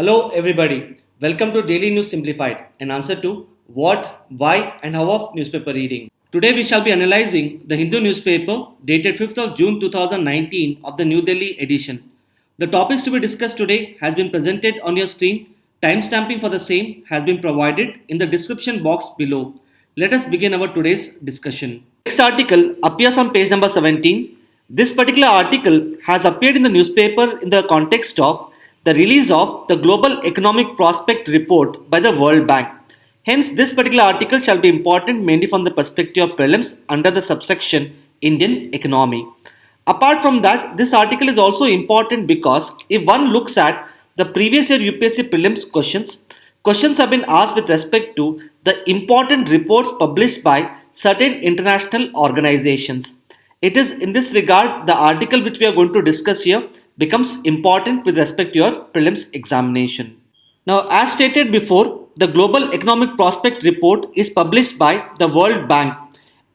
Hello everybody, welcome to Daily News Simplified, an answer to what, why and how of newspaper reading. Today we shall be analyzing the Hindu newspaper dated 5th of June 2019 of the New Delhi edition. The topics to be discussed today has been presented on your screen. Timestamping for the same has been provided in the description box below. Let us begin our today's discussion. Next article appears on page number 17. This particular article has appeared in the newspaper in the context of the release of the Global Economic Prospect Report by the World Bank. Hence, this particular article shall be important mainly from the perspective of prelims under the subsection Indian economy. Apart from that, this article is also important because if one looks at the previous year UPSC prelims questions have been asked with respect to the important reports published by certain international organizations. It is in this regard the article which we are going to discuss here becomes important with respect to your prelims examination. Now, as stated before, the Global Economic Prospect Report is published by the World Bank,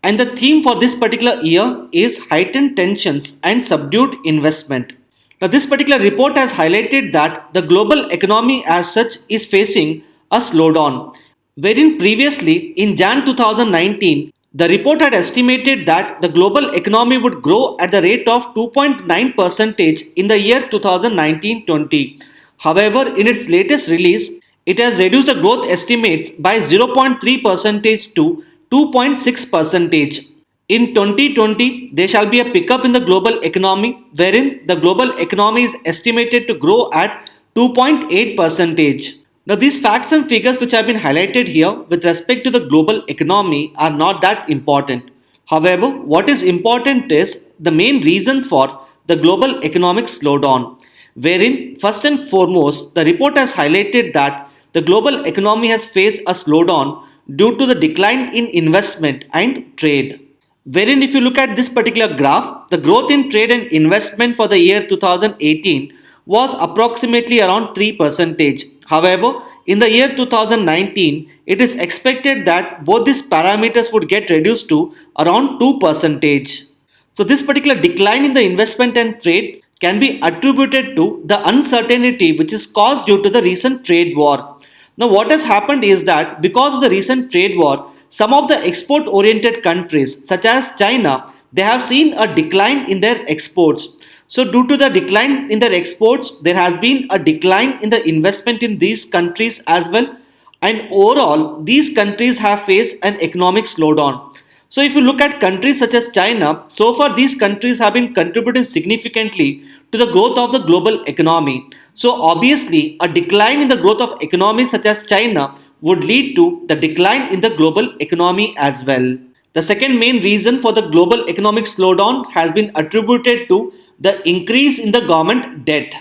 and the theme for this particular year is heightened tensions and subdued investment. Now, this particular report has highlighted that the global economy as such is facing a slowdown, wherein previously in Jan 2019, the report had estimated that the global economy would grow at the rate of 2.9% in the year 2019-20. However, in its latest release, it has reduced the growth estimates by 0.3% to 2.6%. In 2020, there shall be a pickup in the global economy, wherein the global economy is estimated to grow at 2.8%. Now, these facts and figures which have been highlighted here with respect to the global economy are not that important. However, what is important is the main reasons for the global economic slowdown, wherein first and foremost, the report has highlighted that the global economy has faced a slowdown due to the decline in investment and trade. Wherein if you look at this particular graph, the growth in trade and investment for the year 2018 was approximately around 3%. However, in the year 2019, it is expected that both these parameters would get reduced to around 2%. So this particular decline in the investment and trade can be attributed to the uncertainty which is caused due to the recent trade war. Now what has happened is that because of the recent trade war, some of the export-oriented countries such as China, they have seen a decline in their exports. So due to the decline in their exports, there has been a decline in the investment in these countries as well. And overall, these countries have faced an economic slowdown. So if you look at countries such as China, so far these countries have been contributing significantly to the growth of the global economy. So obviously, a decline in the growth of economies such as China would lead to the decline in the global economy as well. The second main reason for the global economic slowdown has been attributed to the increase in the government debt.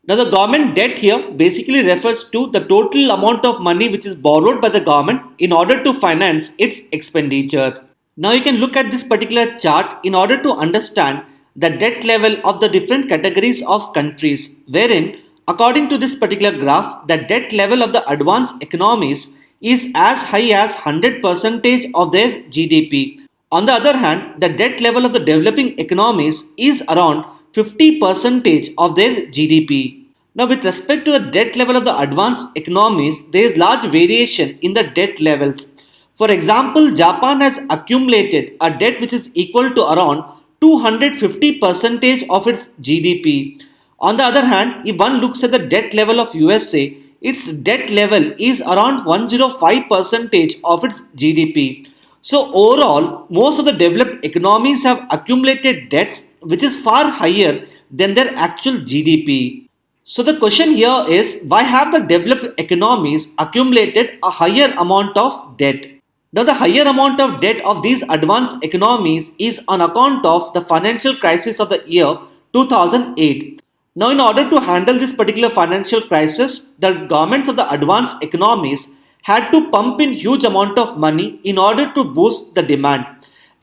Now the government debt here basically refers to the total amount of money which is borrowed by the government in order to finance its expenditure. Now you can look at this particular chart in order to understand the debt level of the different categories of countries, wherein according to this particular graph, the debt level of the advanced economies is as high as 100% of their GDP. On the other hand, the debt level of the developing economies is around 50% of their GDP. Now, with respect to the debt level of the advanced economies, there is large variation in the debt levels. For example, Japan has accumulated a debt which is equal to around 250% of its GDP. On the other hand, if one looks at the debt level of USA, its debt level is around 105% of its GDP. So overall, most of the developed economies have accumulated debts which is far higher than their actual GDP. So the question here is, why have the developed economies accumulated a higher amount of debt? Now the higher amount of debt of these advanced economies is on account of the financial crisis of the year 2008. Now in order to handle this particular financial crisis, the governments of the advanced economies had to pump in huge amount of money in order to boost the demand.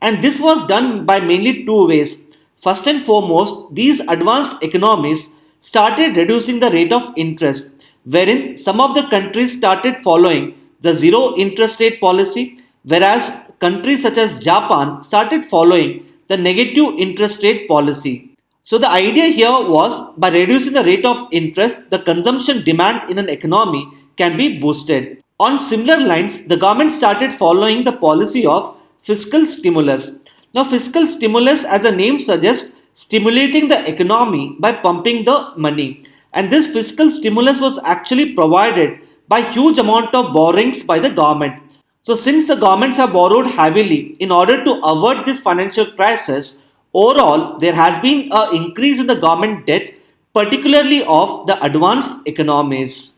And this was done by mainly two ways. First and foremost, these advanced economies started reducing the rate of interest, wherein some of the countries started following the zero interest rate policy, whereas countries such as Japan started following the negative interest rate policy. So the idea here was by reducing the rate of interest, the consumption demand in an economy can be boosted. On similar lines, the government started following the policy of fiscal stimulus. Now, fiscal stimulus, as the name suggests, stimulating the economy by pumping the money. And this fiscal stimulus was actually provided by huge amount of borrowings by the government. So, since the governments have borrowed heavily in order to avert this financial crisis, overall there has been an increase in the government debt, particularly of the advanced economies.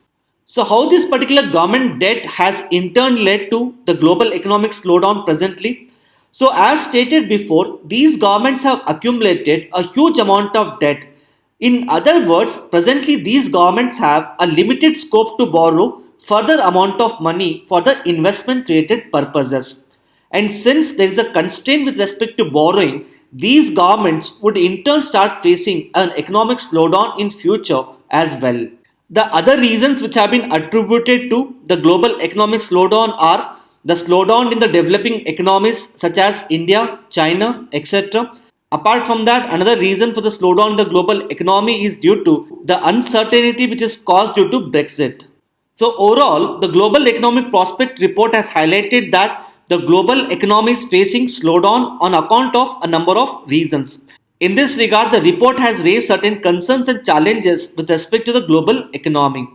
So, how this particular government debt has in turn led to the global economic slowdown presently? So, as stated before, these governments have accumulated a huge amount of debt. In other words, presently these governments have a limited scope to borrow further amount of money for the investment related purposes. And since there is a constraint with respect to borrowing, these governments would in turn start facing an economic slowdown in future as well. The other reasons which have been attributed to the global economic slowdown are the slowdown in the developing economies such as India, China, etc. Apart from that, another reason for the slowdown in the global economy is due to the uncertainty which is caused due to Brexit. So overall, the Global Economic Prospect Report has highlighted that the global economy is facing slowdown on account of a number of reasons. In this regard, the report has raised certain concerns and challenges with respect to the global economy.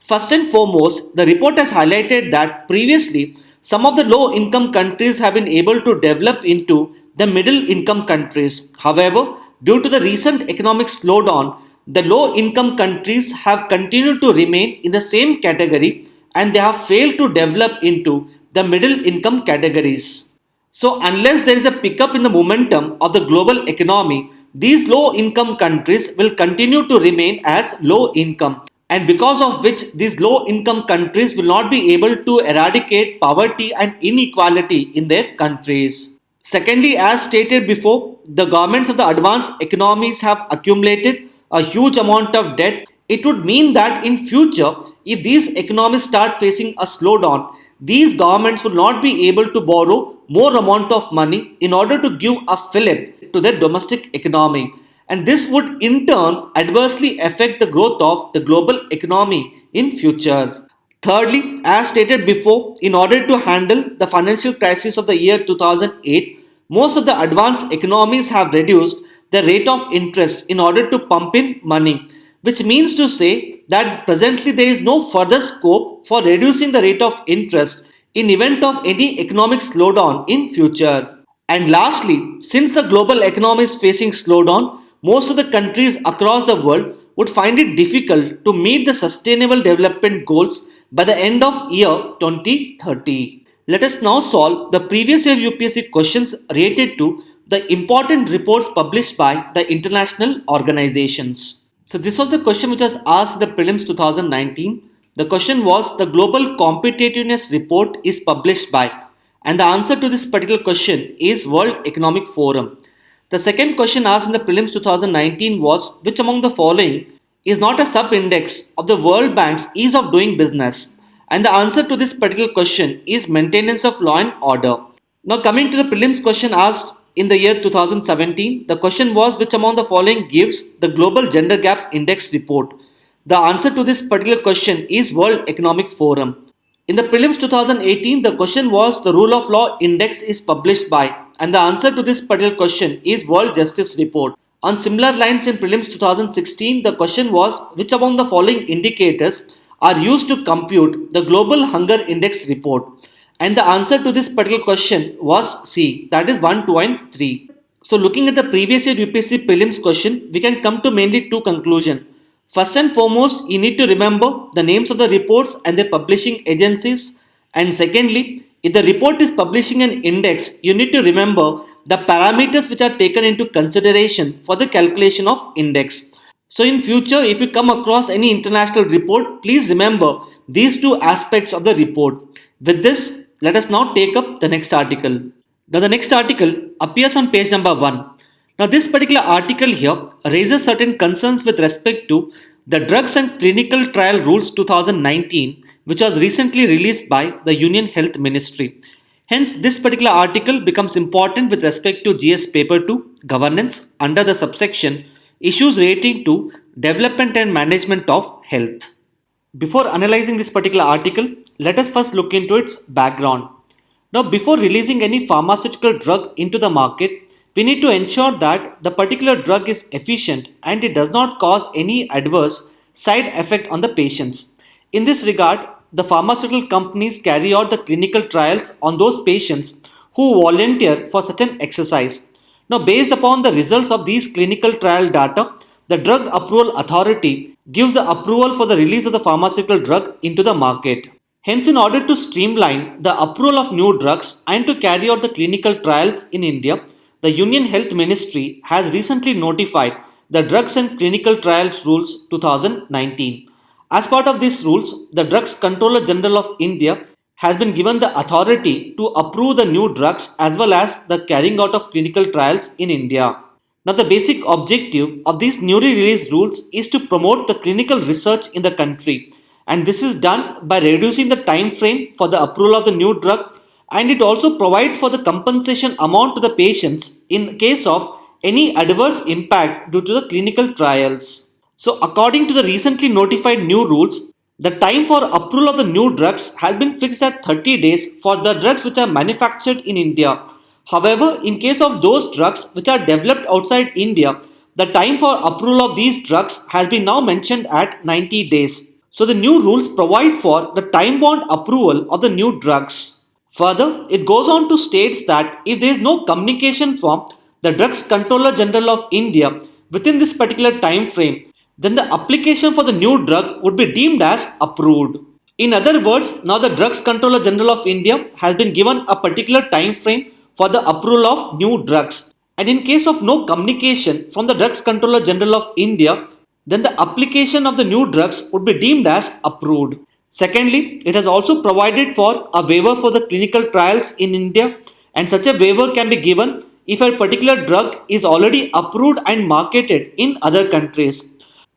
First and foremost, the report has highlighted that previously some of the low income countries have been able to develop into the middle income countries. However, due to the recent economic slowdown, the low income countries have continued to remain in the same category and they have failed to develop into the middle income categories. So, unless there is a pickup in the momentum of the global economy, these low income countries will continue to remain as low income, and because of which these low income countries will not be able to eradicate poverty and inequality in their countries. Secondly, as stated before, the governments of the advanced economies have accumulated a huge amount of debt. It would mean that in future, if these economies start facing a slowdown, these governments will not be able to borrow more amount of money in order to give a fillip to their domestic economy. And this would in turn adversely affect the growth of the global economy in future. Thirdly, as stated before, in order to handle the financial crisis of the year 2008, most of the advanced economies have reduced the rate of interest in order to pump in money, which means to say that presently there is no further scope for reducing the rate of interest in event of any economic slowdown in future. And lastly, since the global economy is facing slowdown, most of the countries across the world would find it difficult to meet the sustainable development goals by the end of year 2030. Let us now solve the previous year UPSC questions related to the important reports published by the international organizations. So this was the question which was asked in the prelims 2019. The question was the Global Competitiveness Report is published by, and the answer to this particular question is World Economic Forum. The second question asked in the prelims 2019 was which among the following is not a sub-index of the World Bank's ease of doing business, and the answer to this particular question is maintenance of law and order. Now coming to the prelims question asked in the year 2017, the question was which among the following gives the Global Gender Gap Index report. The answer to this particular question is World Economic Forum. In the prelims 2018, the question was the Rule of Law Index is published by, and the answer to this particular question is World Justice Report. On similar lines in prelims 2016, the question was which among the following indicators are used to compute the Global Hunger Index report, and the answer to this particular question was C, that is 1, 2 and 3. So looking at the previous year UPSC prelims question, we can come to mainly two conclusions. First and foremost, you need to remember the names of the reports and their publishing agencies. And secondly, if the report is publishing an index, you need to remember the parameters which are taken into consideration for the calculation of index. So in future, if you come across any international report, please remember these two aspects of the report. With this, let us now take up the next article. Now the next article appears on page number 1. Now this particular article here raises certain concerns with respect to the Drugs and Clinical Trial Rules 2019, which was recently released by the Union Health Ministry. Hence, this particular article becomes important with respect to GS Paper 2 Governance under the subsection issues relating to development and management of health. Before analyzing this particular article, let us first look into its background. Now, before releasing any pharmaceutical drug into the market, we need to ensure that the particular drug is efficient and it does not cause any adverse side effect on the patients. In this regard, the pharmaceutical companies carry out the clinical trials on those patients who volunteer for such an exercise. Now, based upon the results of these clinical trial data, the Drug Approval Authority gives the approval for the release of the pharmaceutical drug into the market. Hence, in order to streamline the approval of new drugs and to carry out the clinical trials in India, the Union Health Ministry has recently notified the Drugs and Clinical Trials Rules 2019. As part of these rules, the Drugs Controller General of India has been given the authority to approve the new drugs as well as the carrying out of clinical trials in India. Now, the basic objective of these newly released rules is to promote the clinical research in the country, and this is done by reducing the time frame for the approval of the new drug, and it also provides for the compensation amount to the patients in case of any adverse impact due to the clinical trials. So, according to the recently notified new rules, the time for approval of the new drugs has been fixed at 30 days for the drugs which are manufactured in India. However, in case of those drugs which are developed outside India, the time for approval of these drugs has been now mentioned at 90 days. So the new rules provide for the time-bound approval of the new drugs. Further, it goes on to state that if there is no communication from the Drugs Controller General of India within this particular time frame, then the application for the new drug would be deemed as approved. In other words, now the Drugs Controller General of India has been given a particular time frame for the approval of new drugs. And in case of no communication from the Drugs Controller General of India, then the application of the new drugs would be deemed as approved. Secondly, it has also provided for a waiver for the clinical trials in India, and such a waiver can be given if a particular drug is already approved and marketed in other countries.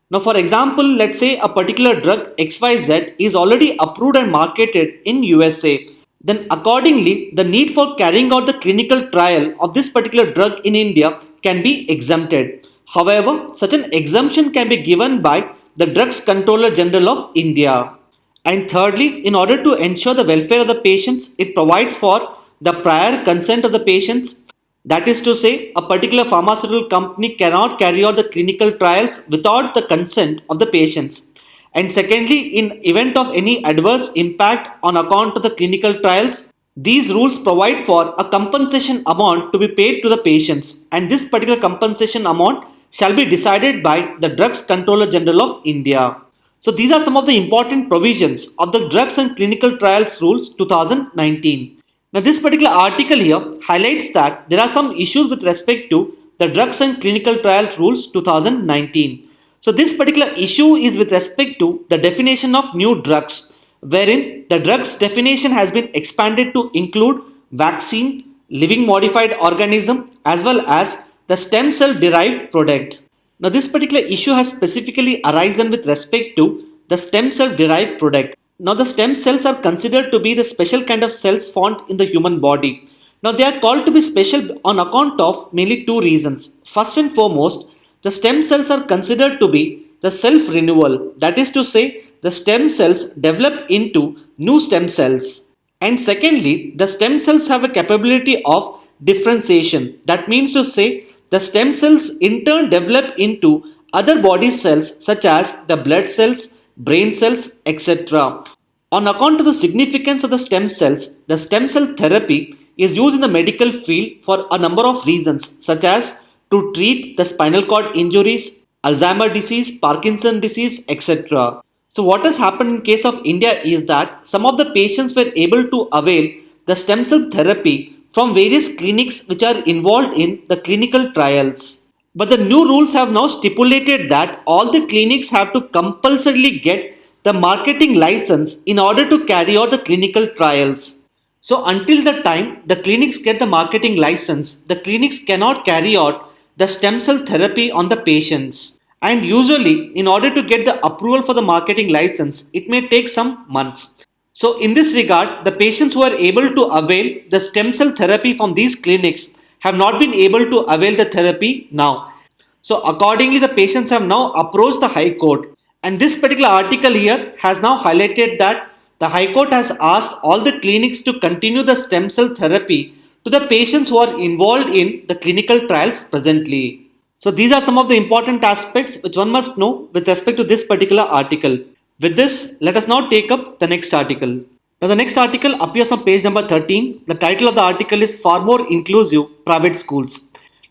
Now, for example, let's say a particular drug XYZ is already approved and marketed in USA. Then accordingly, the need for carrying out the clinical trial of this particular drug in India can be exempted. However, such an exemption can be given by the Drugs Controller General of India. And thirdly, in order to ensure the welfare of the patients, it provides for the prior consent of the patients. That is to say, a particular pharmaceutical company cannot carry out the clinical trials without the consent of the patients. And secondly, in event of any adverse impact on account of the clinical trials, these rules provide for a compensation amount to be paid to the patients, and this particular compensation amount shall be decided by the Drugs Controller General of India. So these are some of the important provisions of the Drugs and Clinical Trials Rules 2019. Now this particular article here highlights that there are some issues with respect to the Drugs and Clinical Trials Rules 2019. So this particular issue is with respect to the definition of new drugs, wherein the drugs definition has been expanded to include vaccine, living modified organism, as well as the stem cell derived product. Now this particular issue has specifically arisen with respect to the stem cell derived product. Now the stem cells are considered to be the special kind of cells found in the human body. Now they are called to be special on account of mainly two reasons. First and foremost, the stem cells are considered to be the self-renewal. That is to say, the stem cells develop into new stem cells. And secondly, the stem cells have a capability of differentiation. That means to say, the stem cells in turn develop into other body cells such as the blood cells, brain cells, etc. On account of the significance of the stem cell therapy is used in the medical field for a number of reasons, such as to treat the spinal cord injuries, Alzheimer's disease, Parkinson's disease, etc. So what has happened in case of India is that some of the patients were able to avail the stem cell therapy from various clinics which are involved in the clinical trials. But the new rules have now stipulated that all the clinics have to compulsorily get the marketing license in order to carry out the clinical trials. So until the time the clinics get the marketing license, the clinics cannot carry out the stem cell therapy on the patients. And usually, in order to get the approval for the marketing license, it may take some months. So in this regard, the patients who are able to avail the stem cell therapy from these clinics have not been able to avail the therapy now. So accordingly, the patients have now approached the High Court. And this particular article here has now highlighted that the High Court has asked all the clinics to continue the stem cell therapy to the patients who are involved in the clinical trials presently. So these are some of the important aspects which one must know with respect to this particular article. With this, let us now take up the next article. Now the next article appears on page number 13. The title of the article is Far More Inclusive Private Schools.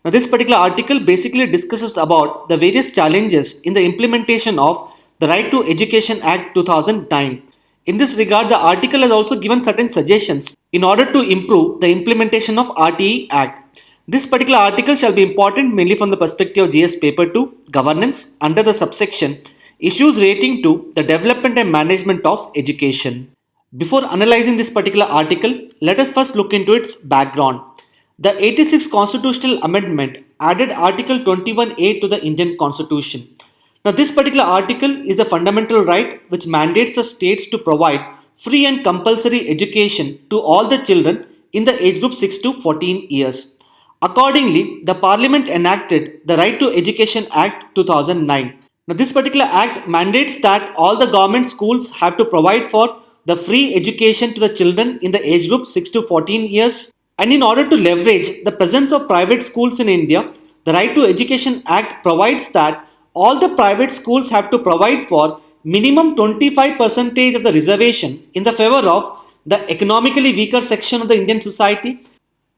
Now this particular article basically discusses about the various challenges in the implementation of the Right to Education Act 2009. In this regard, the article has also given certain suggestions in order to improve the implementation of RTE Act. This particular article shall be important mainly from the perspective of GS Paper 2, Governance, under the subsection Issues relating to the development and management of education. Before analyzing this particular article, let us first look into its background. The 86th Constitutional Amendment added Article 21A to the Indian Constitution. Now, this particular article is a fundamental right which mandates the states to provide free and compulsory education to all the children in the age group 6 to 14 years. Accordingly, the Parliament enacted the Right to Education Act 2009. Now, this particular act mandates that all the government schools have to provide for the free education to the children in the age group 6 to 14 years. And in order to leverage the presence of private schools in India, the Right to Education Act provides that all the private schools have to provide for minimum 25% of the reservation in the favor of the economically weaker section of the Indian society,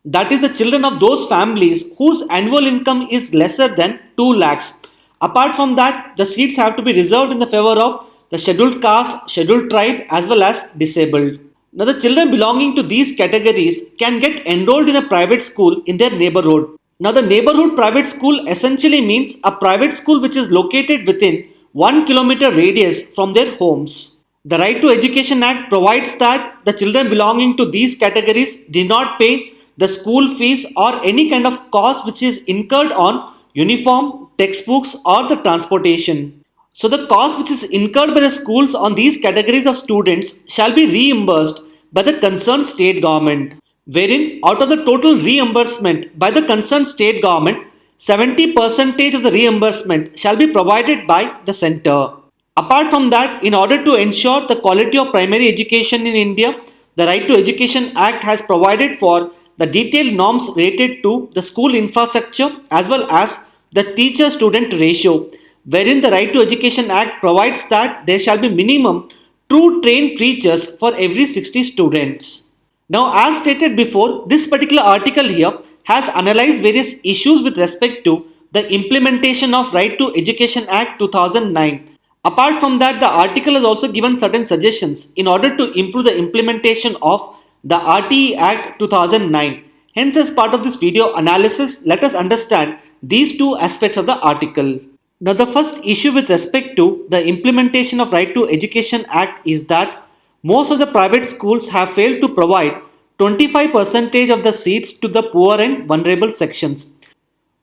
that is the children of those families whose annual income is lesser than 2 lakhs. Apart from that, the seats have to be reserved in the favor of the scheduled caste, scheduled tribe as well as disabled. Now the children belonging to these categories can get enrolled in a private school in their neighborhood. Now the neighborhood private school essentially means a private school which is located within 1 kilometer radius from their homes. The Right to Education Act provides that the children belonging to these categories do not pay the school fees or any kind of cost which is incurred on uniform, textbooks or the transportation. So the cost which is incurred by the schools on these categories of students shall be reimbursed by the concerned state government, wherein out of the total reimbursement by the concerned state government, 70% of the reimbursement shall be provided by the center. Apart from that, in order to ensure the quality of primary education in India, the Right to Education Act has provided for the detailed norms related to the school infrastructure as well as the teacher-student ratio, wherein the Right to Education Act provides that there shall be minimum 2 trained teachers for every 60 students. Now, as stated before, this particular article here has analyzed various issues with respect to the implementation of Right to Education Act 2009. Apart from that, the article has also given certain suggestions in order to improve the implementation of the RTE Act 2009. Hence, as part of this video analysis, let us understand these two aspects of the article. Now, the first issue with respect to the implementation of Right to Education Act is that most of the private schools have failed to provide 25% of the seats to the poor and vulnerable sections.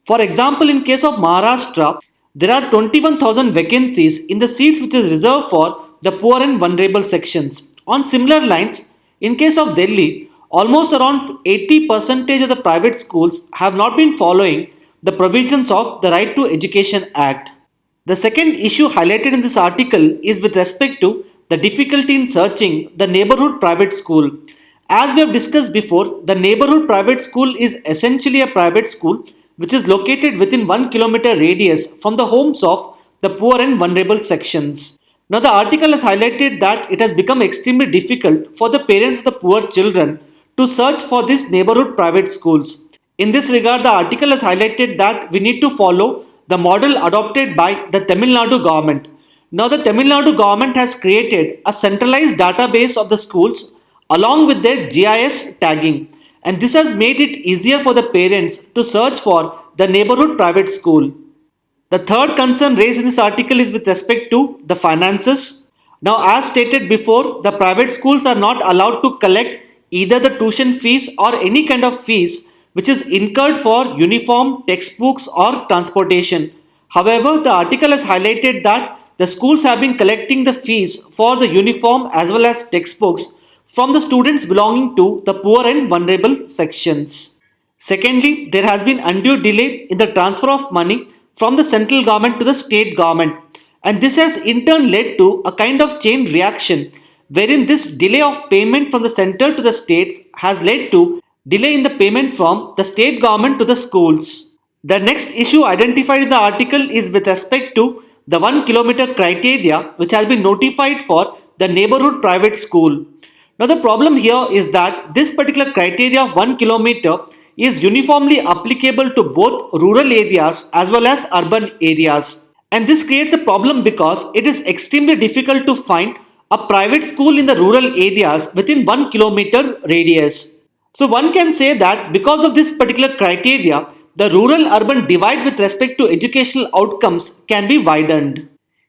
For example, in case of Maharashtra, there are 21,000 vacancies in the seats which is reserved for the poor and vulnerable sections. On similar lines, in case of Delhi, almost around 80% of the private schools have not been following the provisions of the Right to Education Act. The second issue highlighted in this article is with respect to the difficulty in searching the neighborhood private school. As we have discussed before, the neighborhood private school is essentially a private school which is located within 1 kilometer radius from the homes of the poor and vulnerable sections. Now, the article has highlighted that it has become extremely difficult for the parents of the poor children to search for these neighborhood private schools. In this regard, the article has highlighted that we need to follow the model adopted by the Tamil Nadu government. Now, the Tamil Nadu government has created a centralized database of the schools along with their GIS tagging, and this has made it easier for the parents to search for the neighborhood private school. The third concern raised in this article is with respect to the finances. Now, as stated before, the private schools are not allowed to collect either the tuition fees or any kind of fees which is incurred for uniform, textbooks or transportation. However, the article has highlighted that the schools have been collecting the fees for the uniform as well as textbooks from the students belonging to the poor and vulnerable sections. Secondly, there has been undue delay in the transfer of money from the central government to the state government. And this has in turn led to a kind of chain reaction wherein this delay of payment from the center to the states has led to delay in the payment from the state government to the schools. The next issue identified in the article is with respect to the 1 kilometer criteria which has been notified for the neighborhood private school. Now the problem here is that this particular criteria of 1 kilometer is uniformly applicable to both rural areas as well as urban areas. And this creates a problem because it is extremely difficult to find a private school in the rural areas within 1 kilometer radius. So one can say that because of this particular criteria, the rural-urban divide with respect to educational outcomes can be widened.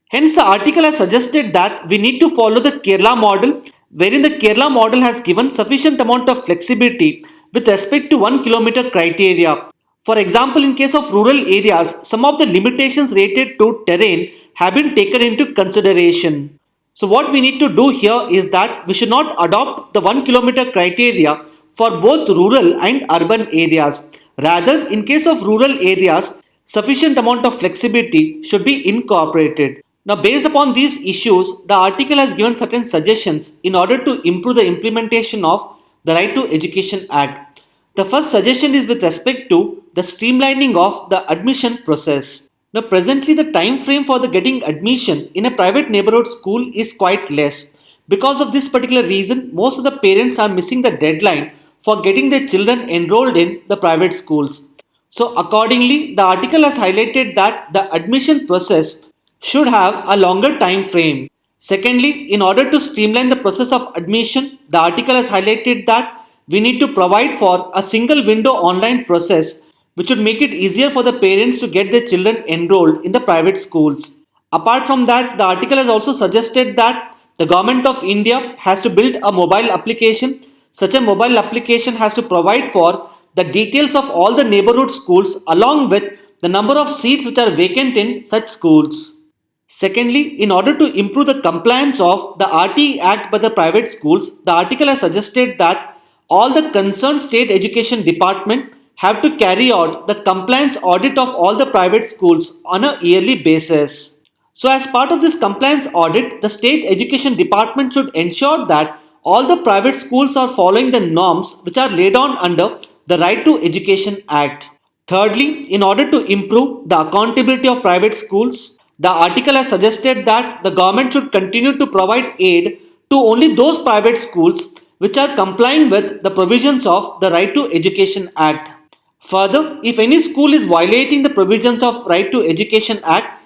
Hence, the article has suggested that we need to follow the Kerala model, wherein the Kerala model has given sufficient amount of flexibility with respect to 1 kilometer criteria. For example, in case of rural areas, some of the limitations related to terrain have been taken into consideration. So what we need to do here is that we should not adopt the 1 kilometer criteria for both rural and urban areas. Rather, in case of rural areas, sufficient amount of flexibility should be incorporated. Now, based upon these issues, the article has given certain suggestions in order to improve the implementation of the Right to Education Act. The first suggestion is with respect to the streamlining of the admission process. Now, presently the time frame for the getting admission in a private neighborhood school is quite less. Because of this particular reason, most of the parents are missing the deadline for getting their children enrolled in the private schools. So accordingly, the article has highlighted that the admission process should have a longer time frame. Secondly, in order to streamline the process of admission, the article has highlighted that we need to provide for a single window online process which would make it easier for the parents to get their children enrolled in the private schools. Apart from that, the article has also suggested that the Government of India has to build a mobile application. Such a mobile application has to provide for the details of all the neighborhood schools along with the number of seats which are vacant in such schools. Secondly, in order to improve the compliance of the RTE Act by the private schools, the article has suggested that all the concerned state education department have to carry out the compliance audit of all the private schools on a yearly basis. So as part of this compliance audit, the state education department should ensure that all the private schools are following the norms which are laid down under the Right to Education Act. Thirdly, in order to improve the accountability of private schools, the article has suggested that the government should continue to provide aid to only those private schools which are complying with the provisions of the Right to Education Act. Further, if any school is violating the provisions of Right to Education Act,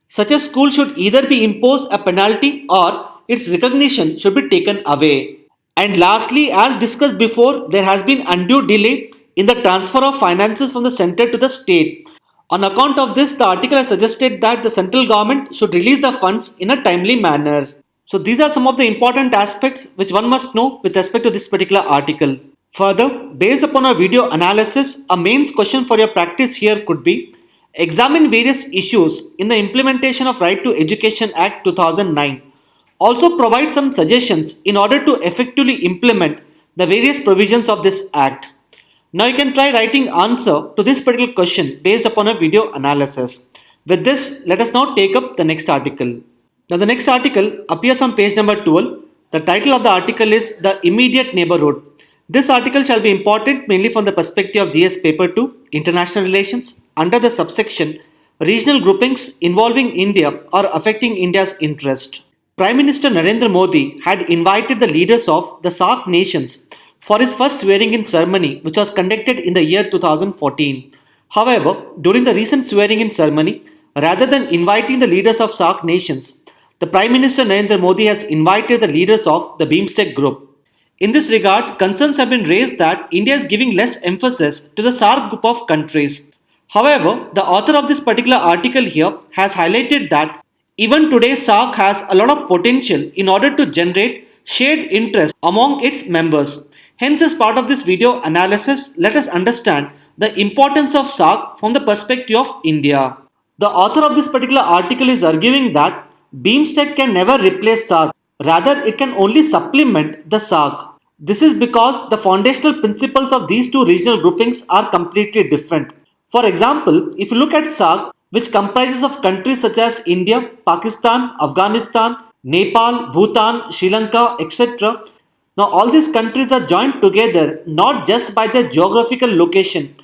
such a school should either be imposed a penalty or its recognition should be taken away. And lastly, as discussed before, there has been undue delay in the transfer of finances from the center to the state. On account of this, the article has suggested that the central government should release the funds in a timely manner. So these are some of the important aspects which one must know with respect to this particular article. Further, based upon our video analysis, a mains question for your practice here could be: examine various issues in the implementation of Right to Education Act 2009. Also provide some suggestions in order to effectively implement the various provisions of this Act. Now you can try writing answer to this particular question based upon a video analysis. With this, let us now take up the next article. Now the next article appears on page number 12. The title of the article is The Immediate Neighborhood. This article shall be important mainly from the perspective of GS Paper 2, International Relations, under the subsection Regional Groupings Involving India or Affecting India's Interest. Prime Minister Narendra Modi had invited the leaders of the SAARC nations for his first swearing-in ceremony, which was conducted in the year 2014. However, during the recent swearing-in ceremony, rather than inviting the leaders of SAARC nations, the Prime Minister Narendra Modi has invited the leaders of the BIMSTEC group. In this regard, concerns have been raised that India is giving less emphasis to the SAARC group of countries. However, the author of this particular article here has highlighted that even today SAARC has a lot of potential in order to generate shared interest among its members. Hence, as part of this video analysis, let us understand the importance of SAARC from the perspective of India. The author of this particular article is arguing that BIMSTEC can never replace SAARC. Rather, it can only supplement the SAARC. This is because the foundational principles of these two regional groupings are completely different. For example, if you look at SAARC, which comprises of countries such as India, Pakistan, Afghanistan, Nepal, Bhutan, Sri Lanka, etc. Now, all these countries are joined together not just by their geographical location.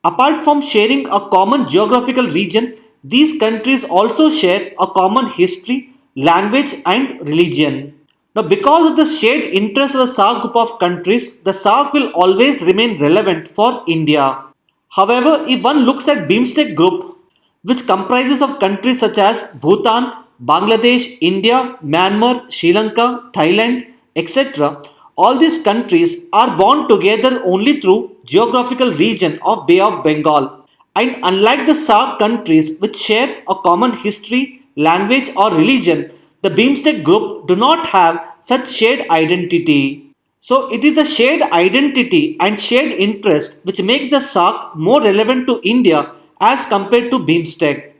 Apart from sharing a common geographical region, these countries also share a common history, language, and religion. Now, because of the shared interests of the SAARC group of countries, the SAARC will always remain relevant for India. However, if one looks at BIMSTEC group, which comprises of countries such as Bhutan, Bangladesh, India, Myanmar, Sri Lanka, Thailand, etc., all these countries are bound together only through geographical region of Bay of Bengal. And unlike the SAARC countries which share a common history, language or religion, the BIMSTEC group do not have such shared identity. So it is the shared identity and shared interest which makes the SAARC more relevant to India as compared to BIMSTEC.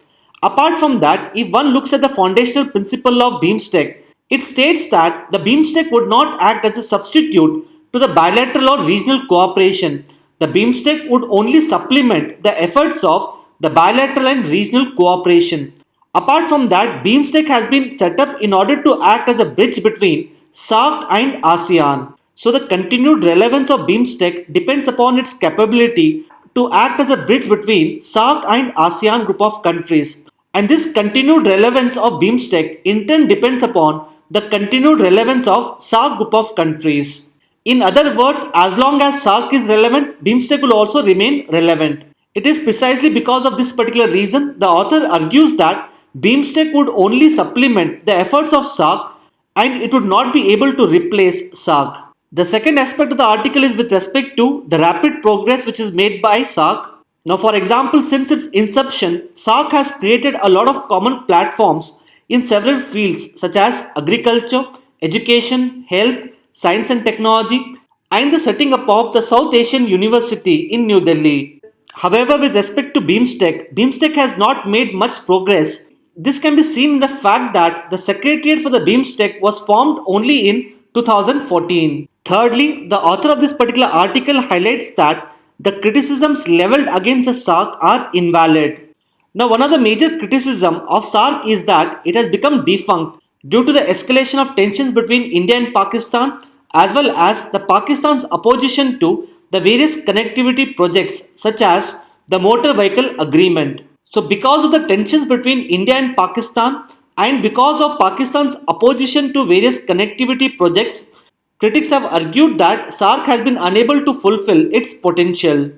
Apart from that, if one looks at the foundational principle of BIMSTEC, it states that the BIMSTEC would not act as a substitute to the bilateral or regional cooperation. The BIMSTEC would only supplement the efforts of the bilateral and regional cooperation. Apart from that, BIMSTEC has been set up in order to act as a bridge between SAARC and ASEAN. So the continued relevance of BIMSTEC depends upon its capability to act as a bridge between SAARC and ASEAN group of countries. And this continued relevance of BIMSTEC in turn depends upon the continued relevance of SAARC group of countries. In other words, as long as SAARC is relevant, BIMSTEC will also remain relevant. It is precisely because of this particular reason the author argues that BIMSTEC would only supplement the efforts of SAARC and it would not be able to replace SAARC. The second aspect of the article is with respect to the rapid progress which is made by SAARC. Now, for example, since its inception, SAARC has created a lot of common platforms in several fields such as agriculture, education, health, science and technology, and the setting up of the South Asian University in New Delhi. However, with respect to BIMSTEC has not made much progress. This can be seen in the fact that the Secretariat for the BIMSTEC was formed only in 2014. Thirdly, the author of this particular article highlights that the criticisms leveled against the SAARC are invalid. Now, one of the major criticism of SAARC is that it has become defunct due to the escalation of tensions between India and Pakistan as well as the Pakistan's opposition to the various connectivity projects such as the motor vehicle agreement. So because of the tensions between India and Pakistan and because of Pakistan's opposition to various connectivity projects, critics have argued that SAARC has been unable to fulfill its potential.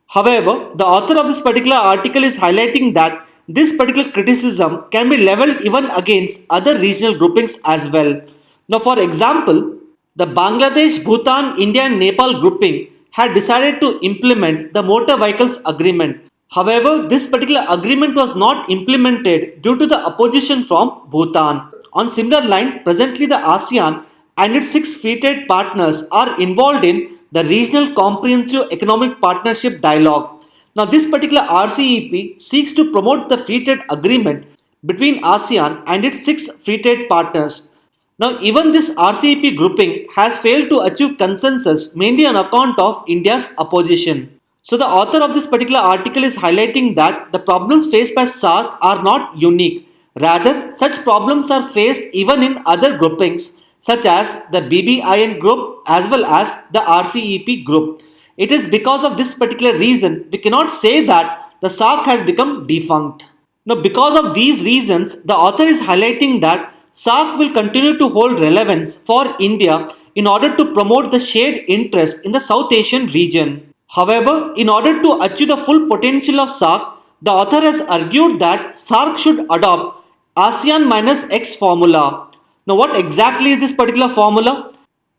However, the author of this particular article is highlighting that this particular criticism can be leveled even against other regional groupings as well. Now, for example, the Bangladesh, Bhutan, India and Nepal grouping had decided to implement the motor vehicles agreement. However, this particular agreement was not implemented due to the opposition from Bhutan. On similar lines, presently the ASEAN and its 6 free trade partners are involved in the Regional Comprehensive Economic Partnership Dialogue. Now, this particular RCEP seeks to promote the free trade agreement between ASEAN and its 6 free trade partners. Now, even this RCEP grouping has failed to achieve consensus mainly on account of India's opposition. So, the author of this particular article is highlighting that the problems faced by SAARC are not unique. Rather, such problems are faced even in other groupings such as the BBIN group as well as the RCEP group. It is because of this particular reason we cannot say that the SAARC has become defunct. Now, because of these reasons, the author is highlighting that SAARC will continue to hold relevance for India in order to promote the shared interest in the South Asian region. However, in order to achieve the full potential of SAARC, the author has argued that SAARC should adopt ASEAN minus X formula. Now, what exactly is this particular formula?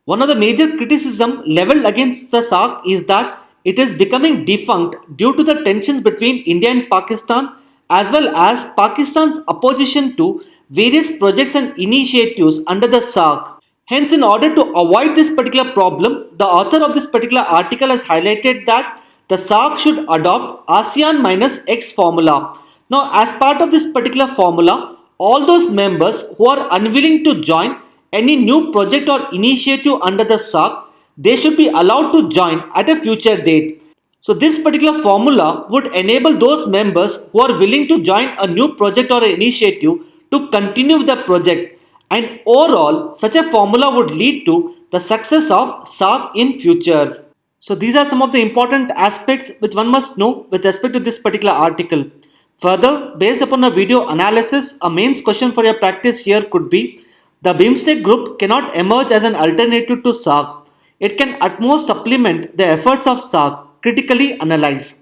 One of the major criticism leveled against the SAARC is that it is becoming defunct due to the tensions between India and Pakistan as well as Pakistan's opposition to various projects and initiatives under the SAARC. Hence, in order to avoid this particular problem, the author of this particular article has highlighted that the SAARC should adopt ASEAN minus X formula. Now, as part of this particular formula, all those members who are unwilling to join any new project or initiative under the SAARC, they should be allowed to join at a future date. So this particular formula would enable those members who are willing to join a new project or initiative to continue with the project, and overall such a formula would lead to the success of SARC in future. So these are some of the important aspects which one must know with respect to this particular article. Further, based upon a video analysis, a mains question for your practice here could be: the BIMSTEC group cannot emerge as an alternative to SARC. It can at most supplement the efforts of SARC. Critically analyze.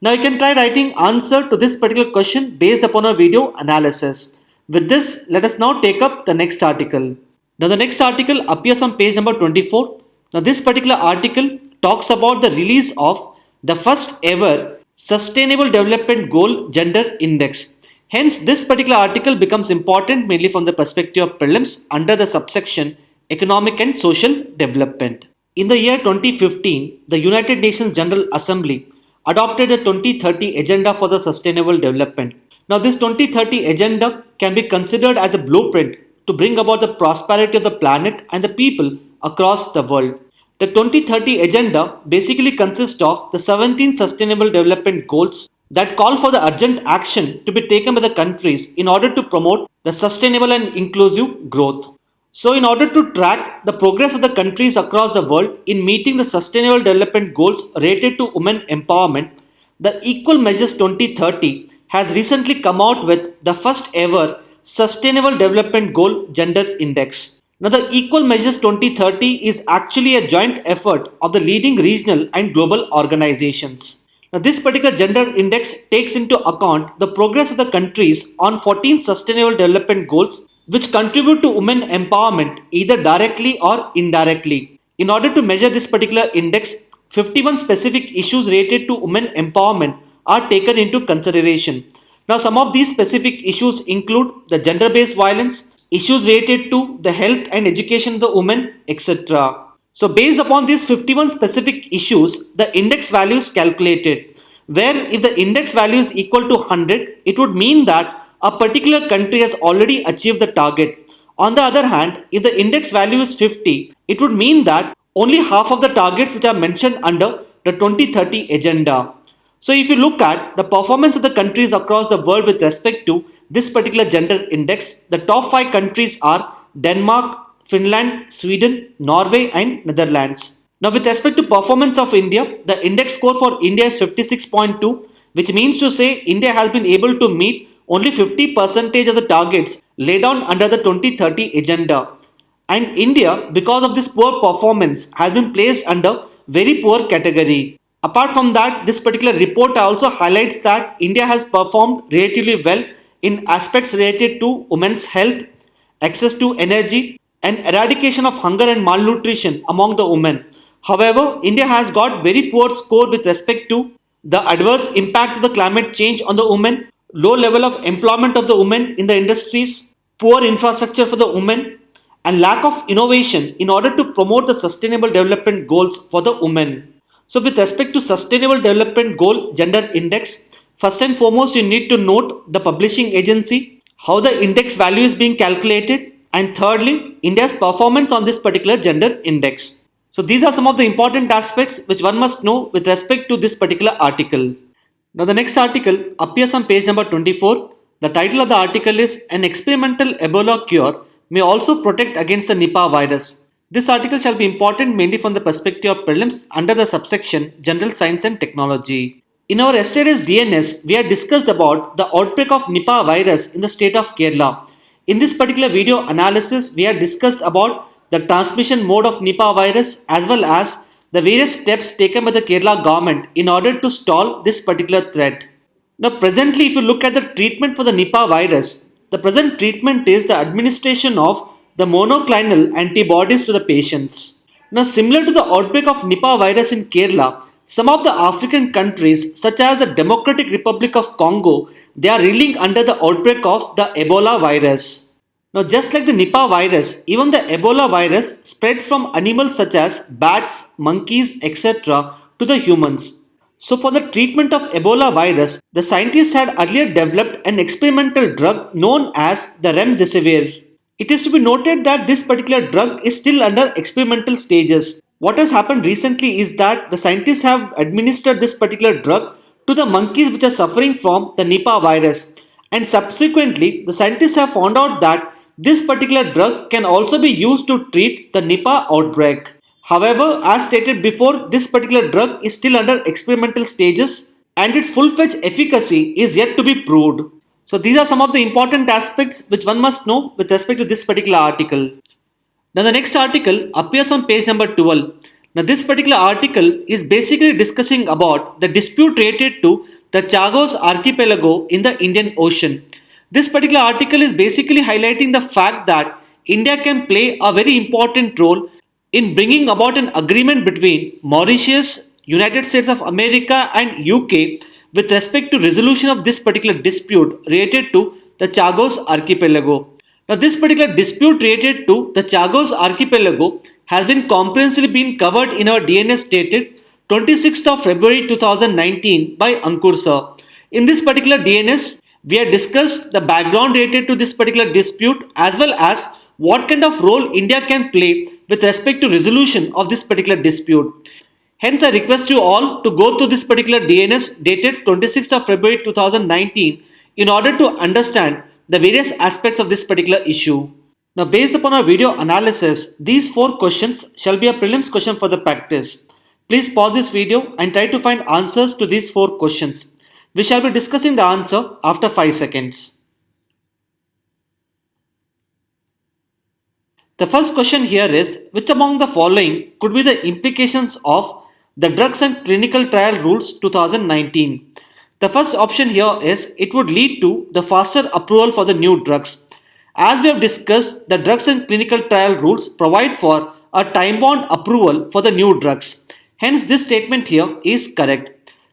Now you can try writing answer to this particular question based upon a video analysis. With this, let us now take up the next article. Now the next article appears on page number 24. Now this particular article talks about the release of the first ever Sustainable Development Goal Gender Index. Hence, this particular article becomes important mainly from the perspective of prelims under the subsection Economic and Social Development. In the year 2015, the United Nations General Assembly adopted a 2030 Agenda for the Sustainable Development. Now, this 2030 Agenda can be considered as a blueprint to bring about the prosperity of the planet and the people across the world. The 2030 Agenda basically consists of the 17 Sustainable Development Goals that call for the urgent action to be taken by the countries in order to promote the sustainable and inclusive growth. So, in order to track the progress of the countries across the world in meeting the Sustainable Development Goals related to women empowerment, the Equal Measures 2030 has recently come out with the first ever Sustainable Development Goal Gender Index. Now, the Equal Measures 2030 is actually a joint effort of the leading regional and global organizations. Now, this particular gender index takes into account the progress of the countries on 14 Sustainable Development Goals which contribute to women empowerment either directly or indirectly. In order to measure this particular index, 51 specific issues related to women empowerment are taken into consideration. Now, some of these specific issues include the gender-based violence, issues related to the health and education of the women, etc. So, based upon these 51 specific issues, the index value is calculated, where if the index value is equal to 100, it would mean that a particular country has already achieved the target. On the other hand, if the index value is 50, it would mean that only half of the targets which are mentioned under the 2030 agenda. So if you look at the performance of the countries across the world with respect to this particular gender index, the top 5 countries are Denmark, Finland, Sweden, Norway and Netherlands. Now with respect to performance of India, the index score for India is 56.2, which means to say India has been able to meet only 50% of the targets laid down under the 2030 agenda. And India, because of this poor performance, has been placed under very poor category. Apart from that, this particular report also highlights that India has performed relatively well in aspects related to women's health, access to energy, and eradication of hunger and malnutrition among the women. However, India has got very poor score with respect to the adverse impact of the climate change on the women, low level of employment of the women in the industries, poor infrastructure for the women, and lack of innovation in order to promote the sustainable development goals for the women. So with respect to Sustainable Development Goal Gender Index, first and foremost you need to note the publishing agency, how the index value is being calculated, and thirdly, India's performance on this particular gender index. So these are some of the important aspects which one must know with respect to this particular article. Now the next article appears on page number 24. The title of the article is An Experimental Ebola Cure May Also Protect Against the Nipah Virus. This article shall be important mainly from the perspective of prelims under the subsection General Science and Technology. In our yesterday's DNS, we had discussed about the outbreak of Nipah virus in the state of Kerala. In this particular video analysis, we had discussed about the transmission mode of Nipah virus as well as the various steps taken by the Kerala government in order to stall this particular threat. Now presently, if you look at the treatment for the Nipah virus, the present treatment is the administration of the monoclonal antibodies to the patients. Now similar to the outbreak of Nipah virus in Kerala, some of the African countries such as the Democratic Republic of Congo, they are reeling under the outbreak of the Ebola virus. Now just like the Nipah virus, even the Ebola virus spreads from animals such as bats, monkeys, etc. to the humans. So for the treatment of Ebola virus, the scientists had earlier developed an experimental drug known as the remdesivir. It is to be noted that this particular drug is still under experimental stages. What has happened recently is that the scientists have administered this particular drug to the monkeys which are suffering from the Nipah virus, and subsequently the scientists have found out that this particular drug can also be used to treat the Nipah outbreak. However, as stated before, this particular drug is still under experimental stages and its full-fledged efficacy is yet to be proved. So these are some of the important aspects which one must know with respect to this particular article. Now the next article appears on page number 12. Now this particular article is basically discussing about the dispute related to the Chagos Archipelago in the Indian Ocean. This particular article is basically highlighting the fact that India can play a very important role in bringing about an agreement between Mauritius, United States of America and UK with respect to resolution of this particular dispute related to the Chagos Archipelago. Now this particular dispute related to the Chagos Archipelago has been comprehensively been covered in our DNS dated 26th of February 2019 by Ankur sir. In this particular DNS, we have discussed the background related to this particular dispute as well as what kind of role India can play with respect to resolution of this particular dispute. Hence, I request you all to go to this particular DNS dated 26th of February 2019 in order to understand the various aspects of this particular issue. Now, based upon our video analysis, these 4 questions shall be a prelims question for the practice. Please pause this video and try to find answers to these 4 questions. We shall be discussing the answer after 5 seconds. The first question here is, which among the following could be the implications of the Drugs and Clinical Trial Rules 2019? The first option here is it would lead to the faster approval for the new drugs. As we have discussed, the Drugs and Clinical Trial Rules provide for a time-bound approval for the new drugs. Hence, this statement here is correct.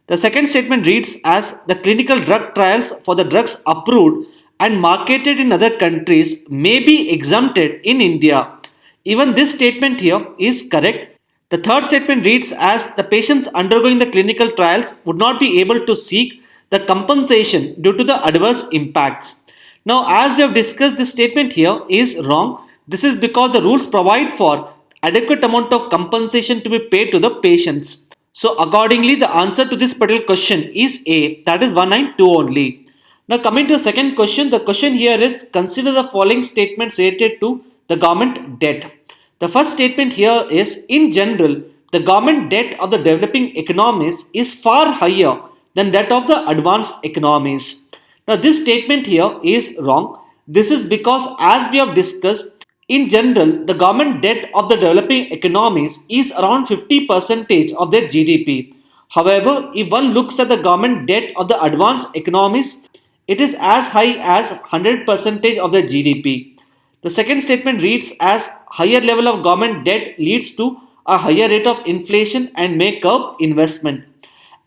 The second statement reads as the clinical drug trials for the drugs approved and marketed in other countries may be exempted in India. Even this statement here is correct. The third statement reads as the patients undergoing the clinical trials would not be able to seek the compensation due to the adverse impacts. Now, as we have discussed, this statement here is wrong. This is because the rules provide for adequate amount of compensation to be paid to the patients. So, accordingly, the answer to this particular question is A, that is 192 only. Now, coming to the second question, the question here is consider the following statements related to the government debt. The first statement here is, in general, the government debt of the developing economies is far higher than that of the advanced economies. Now, this statement here is wrong. This is because, as we have discussed, in general, the government debt of the developing economies is around 50% of their GDP. However, if one looks at the government debt of the advanced economies, it is as high as 100% of their GDP. The second statement reads as higher level of government debt leads to a higher rate of inflation and may curb investment.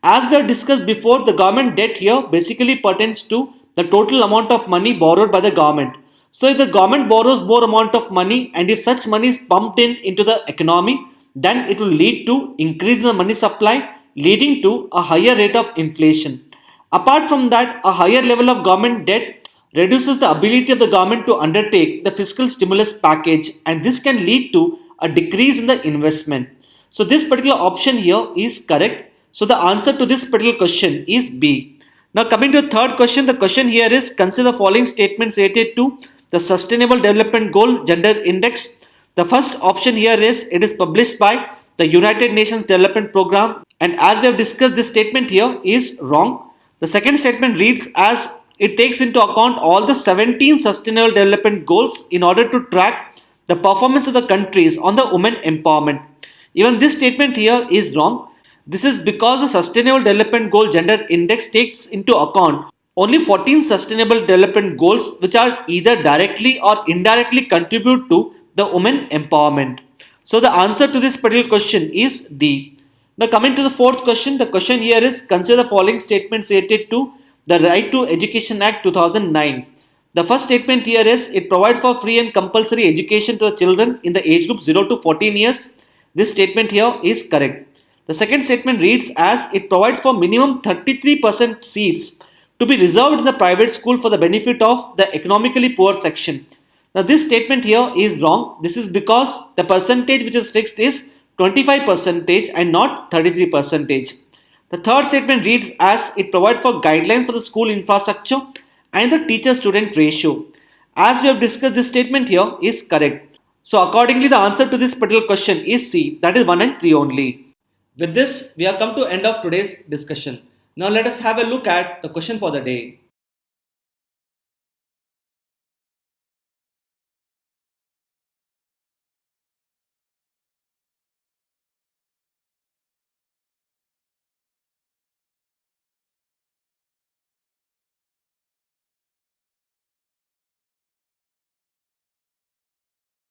As we have discussed before, the government debt here basically pertains to the total amount of money borrowed by the government. So if the government borrows more amount of money and if such money is pumped into the economy, then it will lead to increase in the money supply, leading to a higher rate of inflation. Apart from that, a higher level of government debt reduces the ability of the government to undertake the fiscal stimulus package, and this can lead to a decrease in the investment. So this particular option here is correct. So the answer to this particular question is B. Now coming to the third question, the question here is consider the following statements related to the Sustainable Development Goal Gender Index. The first option here is it is published by the United Nations Development Program, and as we have discussed, this statement here is wrong. The second statement reads as it takes into account all the 17 Sustainable Development Goals in order to track the performance of the countries on the women empowerment. Even this statement here is wrong. This is because the Sustainable Development Goal Gender Index takes into account only 14 Sustainable Development Goals which are either directly or indirectly contribute to the women empowerment. So the answer to this particular question is D. Now coming to the fourth question, the question here is consider the following statements related to the Right to Education Act 2009. The first statement here is it provides for free and compulsory education to the children in the age group 0 to 14 years. This statement here is correct. The second statement reads as it provides for minimum 33% seats to be reserved in the private school for the benefit of the economically poor section. Now this statement here is wrong. This is because the percentage which is fixed is 25% and not 33%. The third statement reads as it provides for guidelines for the school infrastructure and the teacher-student ratio. As we have discussed, this statement here is correct. So accordingly, the answer to this particular question is C, that is 1 and 3 only. With this, we have come to end of today's discussion. Now let us have a look at the question for the day.